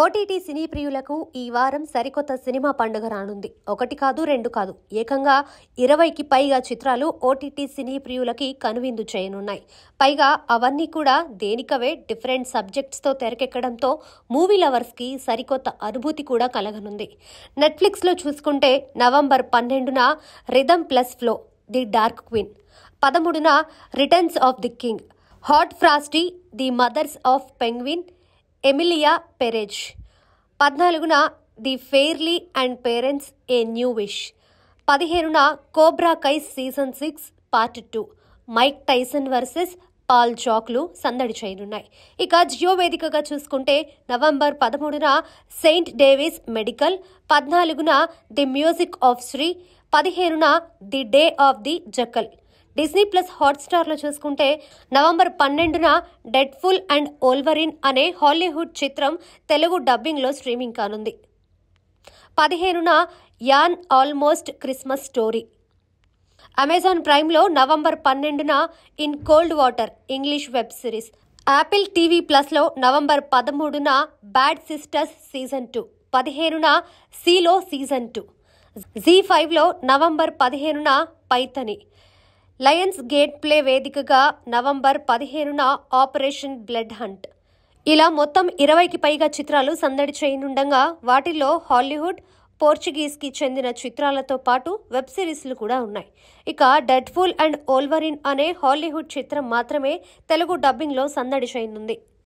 OTT సినీ ప్రియులకు ఈ వారం సరికొత్త సినిమా పండుగ రానుంది. ఒకటి కాదు, రెండు కాదు, ఏకంగా 20కి పైగా చిత్రాలు ఓటీటీ సినీ ప్రియులకి కనువిందు చేయనున్నాయి. పైగా అవన్నీ కూడా దేనికవే డిఫరెంట్ సబ్జెక్ట్స్తో తెరకెక్కడంతో మూవీ లవర్స్కి సరికొత్త అనుభూతి కూడా కలగనుంది. నెట్ఫ్లిక్స్లో చూసుకుంటే నవంబర్ 12న rhythm plus flow the dark queen, 13న returns of the king, hot frosty the mothers of penguin Emilia Perez, 14న the fairly and parents a new wish, 15న Cobra Kai season 6 part 2 Mike Tyson versus Paul చాక్లు సందడి చేయనున్నాయి. ఇక జియో వేదికగా చూసుకుంటే November 13న సెయింట్ డేవిస్ మెడికల్, 14న ది మ్యూజిక్ ఆఫ్ శ్రీ, 15న the day of the jackal. Disney plus హాట్స్టార్లో చూసుకుంటే నవంబర్ 12న డెడ్ ఫుల్ అండ్ ఓల్వరిన్ అనే హాలీవుడ్ చిత్రం తెలుగు డబ్బింగ్లో స్ట్రీమింగ్ కానుంది. 15న an almost Christmas story. Amazon ప్రైమ్లో నవంబర్ 12న in cold water English web series. Apple TV ప్లస్లో నవంబర్ 13న బ్యాడ్ సిస్టర్స్ సీజన్ 2, 15న సీలో సీజన్ 2. జీ5లో నవంబర్ 15న పైథని. లయన్స్ గేట్ ప్లే వేదికగా నవంబర్ 15న ఆపరేషన్ బ్లడ్ హంట్. ఇలా మొత్తం 20కి పైగా చిత్రాలు సందడి చేయనుండగా వాటిల్లో హాలీవుడ్, పోర్చుగీస్కి చెందిన చిత్రాలతో పాటు వెబ్ సిరీస్లు కూడా ఉన్నాయి. ఇక డెడ్ ఫుల్ అండ్ ఓల్వరిన్ అనే హాలీవుడ్ చిత్రం మాత్రమే తెలుగు డబ్బింగ్లో సందడి చేయనుంది.